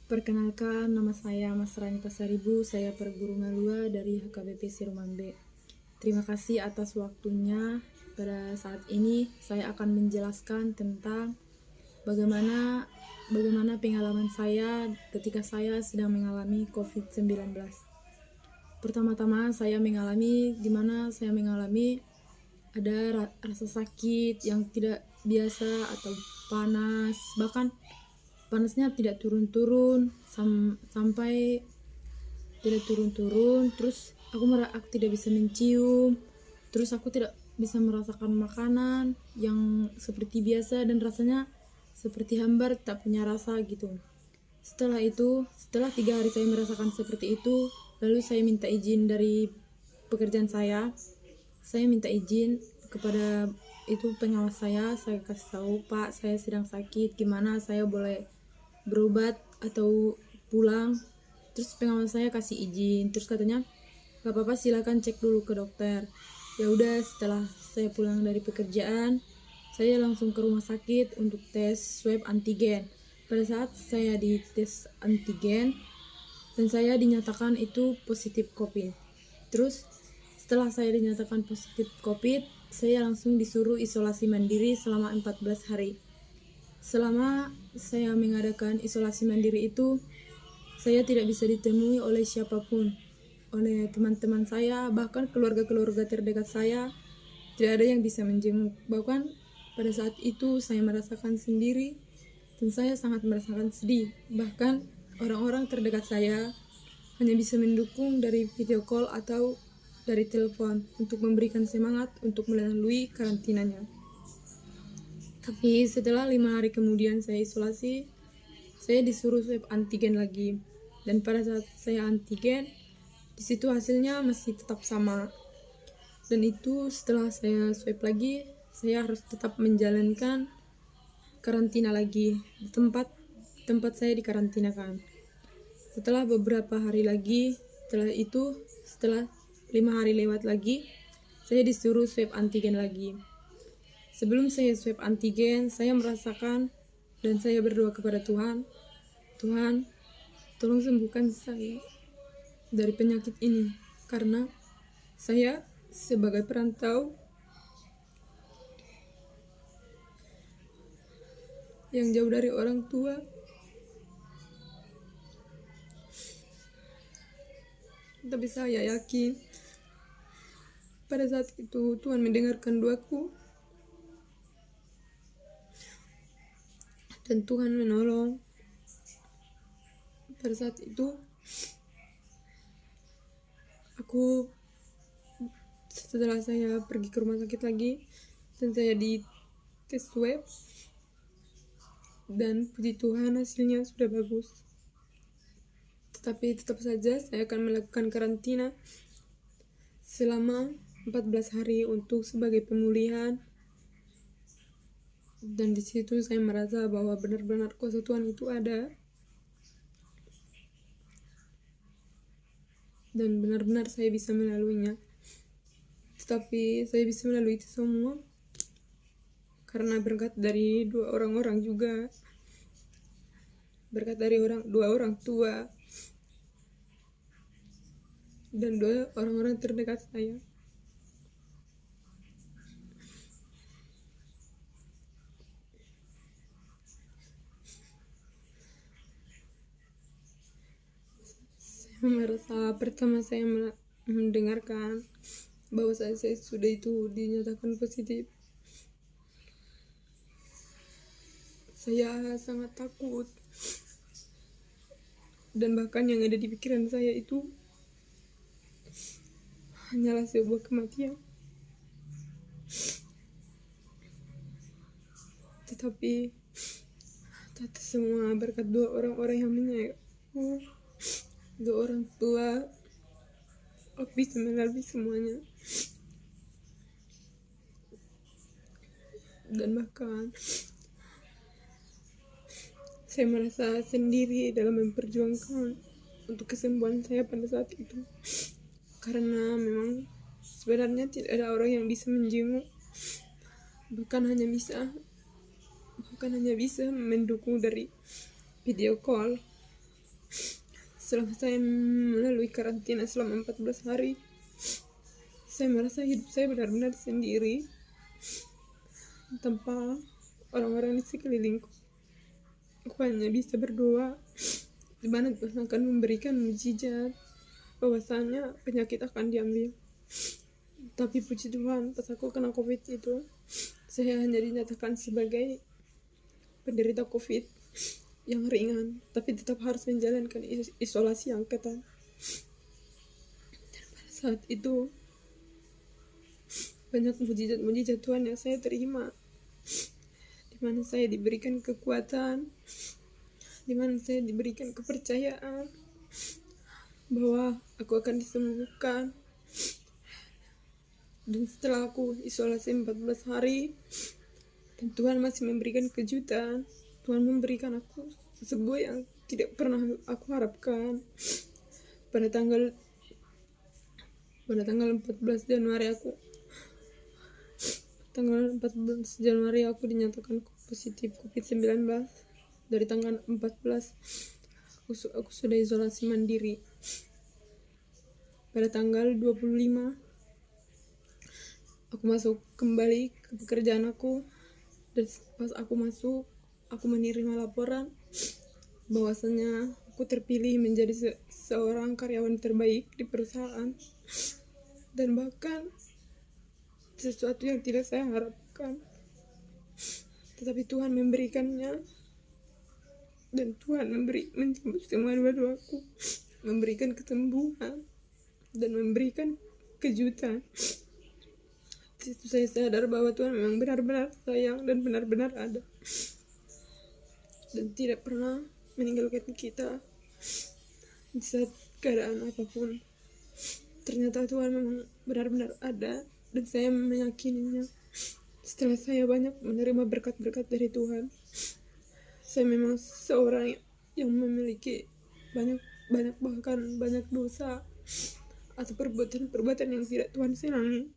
Perkenalkan, nama saya Mas Rani Pasaribu, saya perguru Ngalua dari HKBP Siruman B. Terima kasih atas waktunya. Pada saat ini saya akan menjelaskan tentang bagaimana pengalaman saya ketika saya sedang mengalami COVID-19. Pertama-tama saya mengalami ada rasa sakit yang tidak biasa atau panas, bahkan panasnya tidak turun-turun sampai tidak turun-turun. Terus aku tidak bisa mencium, terus aku tidak bisa merasakan makanan yang seperti biasa dan rasanya seperti hambar, tak punya rasa gitu. Setelah 3 hari saya merasakan seperti itu, lalu saya minta izin dari pekerjaan saya minta izin kepada pengawas saya kasih tahu, Pak, saya sedang sakit, gimana saya boleh berobat atau pulang? Terus pengawas saya kasih izin, terus katanya gak apa-apa, silakan cek dulu ke dokter. Ya udah, setelah saya pulang dari pekerjaan, saya langsung ke rumah sakit untuk tes swab antigen. Pada saat saya di tes antigen dan saya dinyatakan itu positif COVID. Terus setelah saya dinyatakan positif COVID, saya langsung disuruh isolasi mandiri selama 14 hari. Selama saya mengadakan isolasi mandiri itu, saya tidak bisa ditemui oleh siapapun, oleh teman-teman saya, bahkan keluarga-keluarga terdekat saya, tidak ada yang bisa menjenguk. Bahkan pada saat itu saya merasakan sendiri dan saya sangat merasakan sedih. Bahkan orang-orang terdekat saya hanya bisa mendukung dari video call atau dari telepon untuk memberikan semangat untuk melalui karantinanya. Tapi setelah 5 hari kemudian saya isolasi, saya disuruh swab antigen lagi. Dan pada saat saya antigen, di situ hasilnya masih tetap sama. Dan itu setelah saya swab lagi, saya harus tetap menjalankan karantina lagi di tempat saya dikarantinakan. Setelah beberapa hari lagi, setelah 5 hari lewat lagi, saya disuruh swab antigen lagi. Sebelum saya swab antigen, saya merasakan dan saya berdoa kepada Tuhan, Tuhan, tolong sembuhkan saya dari penyakit ini, karena saya sebagai perantau yang jauh dari orang tua, tapi saya yakin pada saat itu Tuhan mendengarkan doaku dan Tuhan menolong. Pada saat itu aku, setelah saya pergi ke rumah sakit lagi dan saya di tes swab, dan puji Tuhan hasilnya sudah bagus. Tetapi tetap saja saya akan melakukan karantina selama 14 hari untuk sebagai pemulihan. Dan di situ saya merasa bahwa benar-benar kuasa Tuhan itu ada. Dan benar-benar saya bisa melaluinya. Tetapi saya bisa melalui itu semua karena berkat dari 2 orang juga. Berkat dari 2 orang tua dan 2 orang-orang terdekat saya. Saya merasa pertama saya mendengarkan bahwa saya sudah itu dinyatakan positif, saya sangat takut. Dan bahkan yang ada di pikiran saya itu hanyalah sebuah kematian. Tetapi atas semua berkat 2 orang-orang yang menyayangiku, 2 orang tua, aku bisa melalui semuanya. Dan bahkan saya merasa sendiri dalam memperjuangkan untuk kesembuhan saya pada saat itu, karena memang sebenarnya tidak ada orang yang bisa menjenguk, bahkan hanya bisa mendukung dari video call. Setelah saya melalui karantina selama 14 hari, saya merasa hidup saya benar-benar sendiri tanpa orang-orang di sekelilingku. Aku hanya bisa berdoa di mana Tuhan akan memberikan mujizat bahwasanya penyakit akan diambil. Tapi puji Tuhan, pas aku kena COVID itu, saya hanya dinyatakan sebagai penderita COVID yang ringan, tapi tetap harus menjalankan isolasi yang ketat. Dan pada saat itu banyak mujizat Tuhan yang saya terima, di mana saya diberikan kekuatan, di mana saya diberikan kepercayaan bahwa aku akan disembuhkan. Dan setelah aku isolasi 14 hari, dan Tuhan masih memberikan kejutan, Tuhan memberikan aku sebuah yang tidak pernah aku harapkan. Pada tanggal 14 Januari aku dinyatakan positif COVID-19. Dari tanggal 14 aku sudah isolasi mandiri. Pada tanggal 25 aku masuk kembali ke pekerjaan aku, dan pas aku masuk aku menerima laporan bahwasanya aku terpilih menjadi seorang karyawan terbaik di perusahaan, dan bahkan sesuatu yang tidak saya harapkan, tetapi Tuhan memberikannya, dan Tuhan menjawab semua doa-doaku, memberikan kesembuhan dan memberikan kejutan. Di situ saya sadar bahwa Tuhan memang benar-benar sayang dan benar-benar ada, dan tidak pernah meninggalkan kita di saat keadaan apapun. Ternyata Tuhan memang benar-benar ada, dan saya meyakininya. Setelah saya banyak menerima berkat-berkat dari Tuhan, saya memang seorang yang memiliki bahkan banyak dosa atau perbuatan yang tidak Tuhan senangi.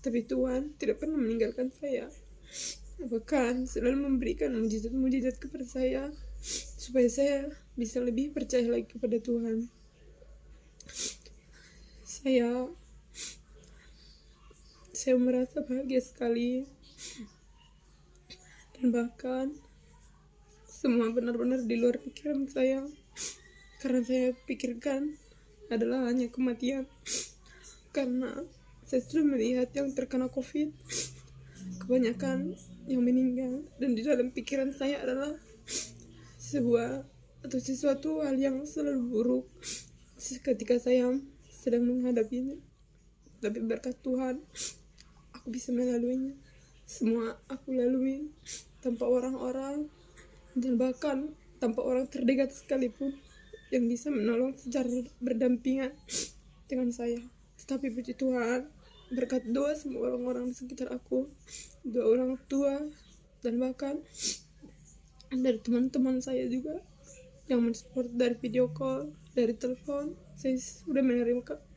Tapi Tuhan tidak pernah meninggalkan saya, bahkan selalu memberikan mujizat-mujizat kepada saya, supaya saya bisa lebih percaya lagi kepada Tuhan. Saya merasa bahagia sekali, dan bahkan semua benar-benar di luar pikiran saya, karena saya pikirkan adalah hanya kematian. Karena saya sudah melihat yang terkena COVID, kebanyakan yang meninggal, dan di dalam pikiran saya adalah sesuatu hal yang selalu buruk ketika saya sedang menghadapinya. Tapi berkat Tuhan, aku bisa melaluinya. Semua aku lalui tanpa orang-orang, dan bahkan tanpa orang terdekat sekalipun yang bisa menolong secara berdampingan dengan saya. Tetapi puji Tuhan, berkat doa semua orang-orang di sekitar aku, doa orang tua, dan bahkan dari teman-teman saya juga yang mensupport dari video call, dari telepon, saya sudah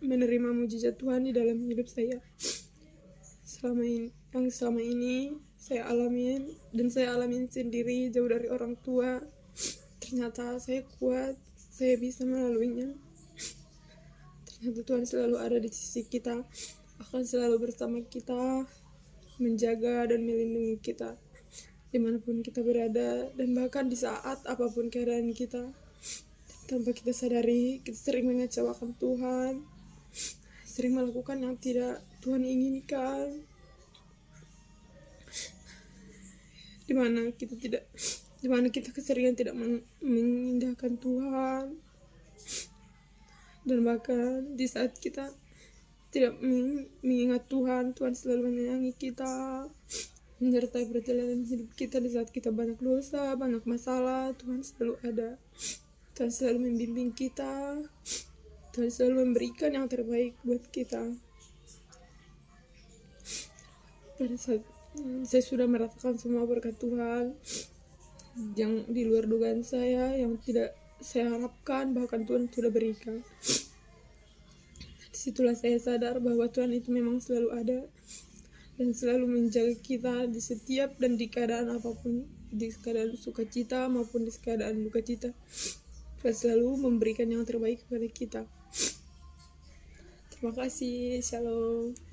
menerima mujizat Tuhan di dalam hidup saya. Selama ini saya alamin, dan saya alamin sendiri jauh dari orang tua. Ternyata saya kuat, saya bisa melaluinya. Ternyata Tuhan selalu ada di sisi kita, akan selalu bersama kita, menjaga dan melindungi kita dimanapun kita berada, dan bahkan di saat apapun keadaan kita. Tanpa kita sadari, kita sering mengecewakan Tuhan, sering melakukan yang tidak Tuhan inginkan, dimana kita keseringan tidak mengindahkan Tuhan. Dan bahkan di saat kita tidak mengingat Tuhan selalu menyayangi kita, menyertai perjalanan hidup kita. Di saat kita banyak dosa, banyak masalah, Tuhan selalu ada. Tuhan selalu membimbing kita, Tuhan selalu memberikan yang terbaik buat kita. Pada saat saya sudah merasakan semua berkat Tuhan yang di luar dugaan saya, yang tidak saya harapkan, bahkan Tuhan sudah berikan. Disitulah saya sadar bahwa Tuhan itu memang selalu ada, dan selalu menjaga kita di setiap dan di keadaan apapun, di keadaan sukacita maupun di keadaan duka cita. dan selalu memberikan yang terbaik kepada kita. Terima kasih, shalom.